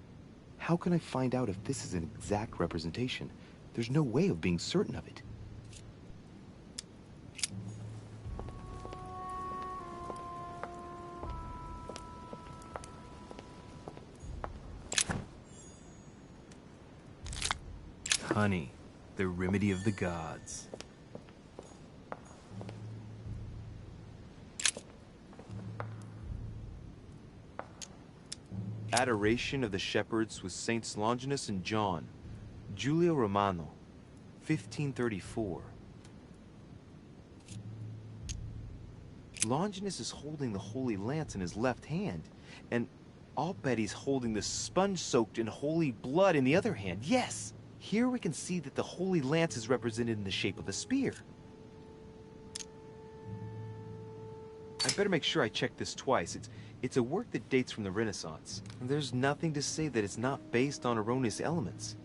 How can I find out if this is an exact representation? There's no way of being certain of it. Honey, the remedy of the gods. Adoration of the Shepherds with Saints Longinus and John. Giulio Romano, 1534. Longinus is holding the Holy Lance in his left hand, and I'll bet he's holding the sponge soaked in holy blood in the other hand. Yes! Here we can see that the Holy Lance is represented in the shape of a spear. I better make sure I check this twice. It's a work that dates from the Renaissance. There's nothing to say that it's not based on erroneous elements.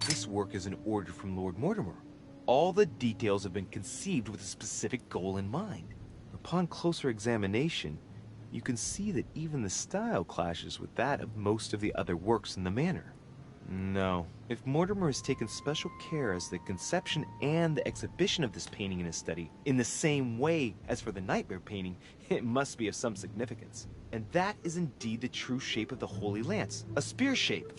This work is an order from Lord Mortimer. All the details have been conceived with a specific goal in mind. Upon closer examination, you can see that even the style clashes with that of most of the other works in the manor. No, if Mortimer has taken special care as the conception and the exhibition of this painting in his study, in the same way as for the Nightmare painting, it must be of some significance. And that is indeed the true shape of the Holy Lance, a spear shape.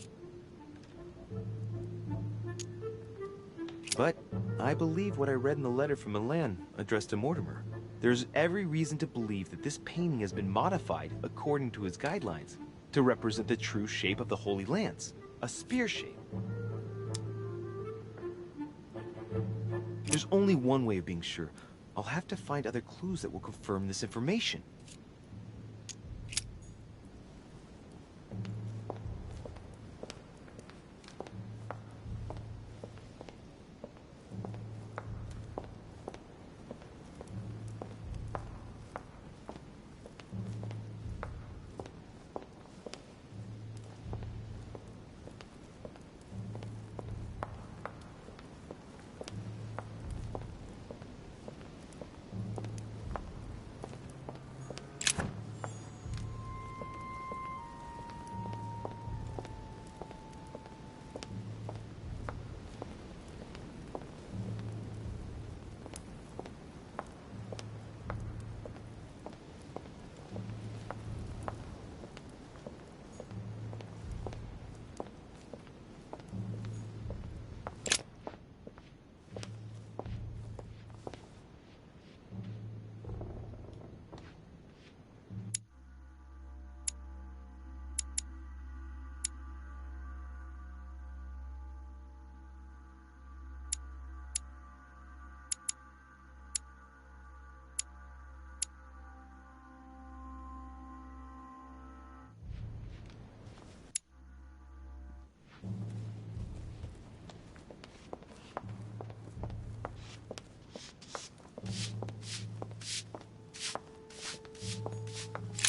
But I believe what I read in the letter from Milan addressed to Mortimer. There's every reason to believe that this painting has been modified according to his guidelines to represent the true shape of the Holy Lance, a spear shape. There's only one way of being sure. I'll have to find other clues that will confirm this information.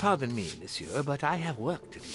Pardon me, monsieur, but I have work to do.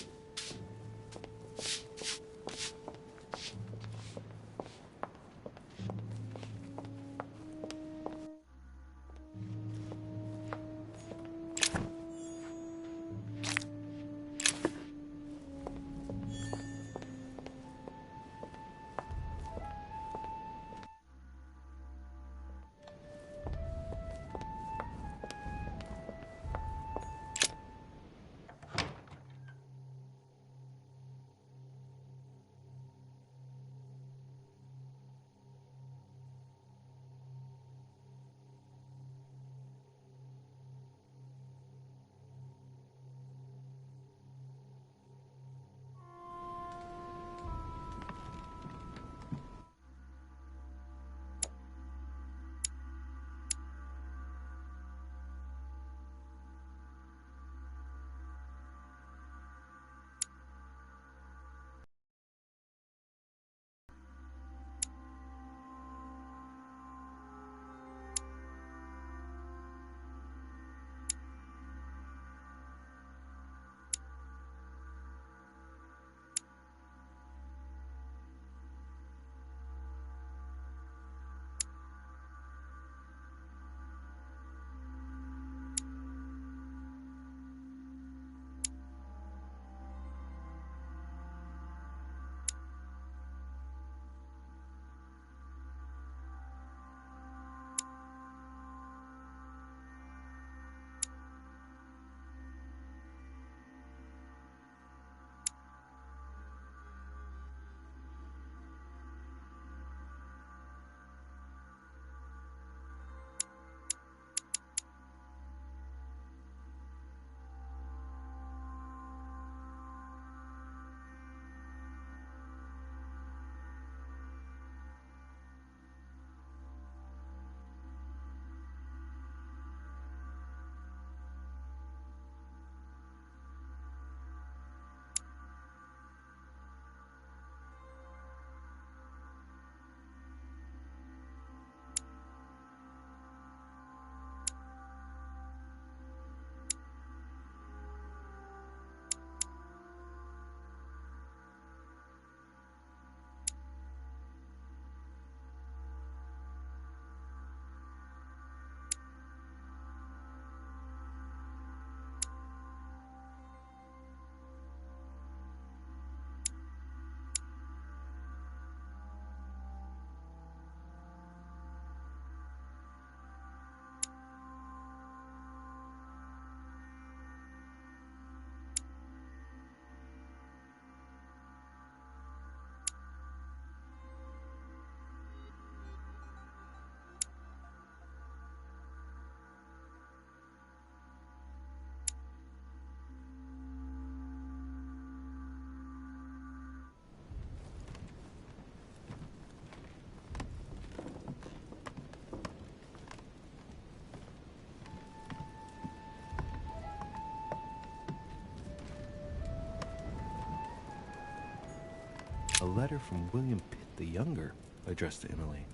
letter from William Pitt the Younger, addressed to Emily.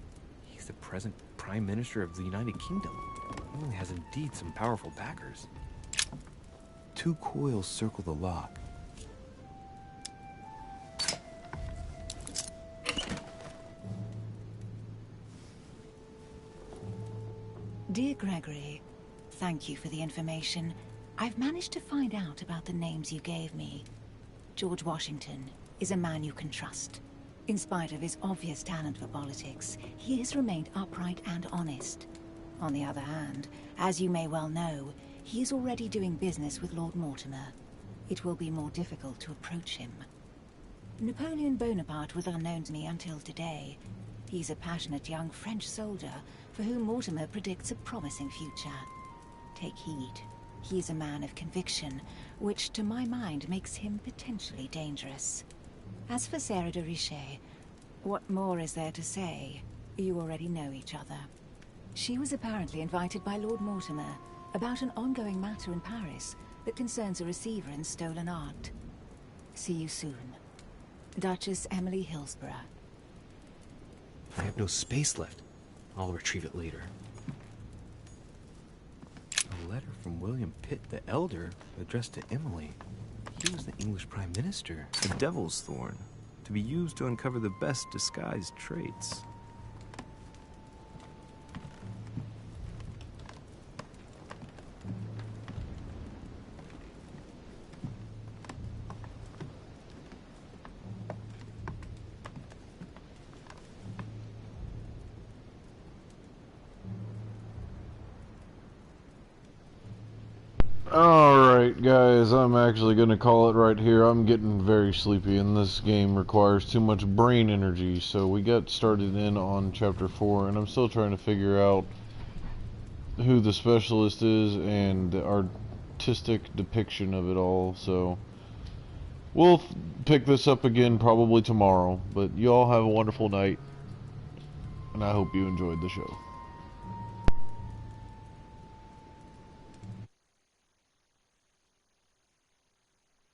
He's the present Prime Minister of the United Kingdom. Emily has indeed some powerful backers. 2 coils circle the lock. Dear Gregory, thank you for the information. I've managed to find out about the names you gave me. George Washington is a man you can trust. In spite of his obvious talent for politics, he has remained upright and honest. On the other hand, as you may well know, he is already doing business with Lord Mortimer. It will be more difficult to approach him. Napoleon Bonaparte was unknown to me until today. He's a passionate young French soldier for whom Mortimer predicts a promising future. Take heed. He is a man of conviction, which to my mind makes him potentially dangerous. As for Sarah de Richet, what more is there to say? You already know each other. She was apparently invited by Lord Mortimer about an ongoing matter in Paris that concerns a receiver in stolen art. See you soon. Duchess Emily Hillsborough. I have no space left. I'll retrieve it later. A letter from William Pitt the Elder, addressed to Emily. He was the English Prime Minister. A devil's thorn, to be used to uncover the best disguised traits. Alright guys, I'm actually going to call it right here. I'm getting very sleepy and this game requires too much brain energy. So we got started in on chapter 4 and I'm still trying to figure out who the specialist is and the artistic depiction of it all. So we'll pick this up again probably tomorrow. But you all have a wonderful night and I hope you enjoyed the show.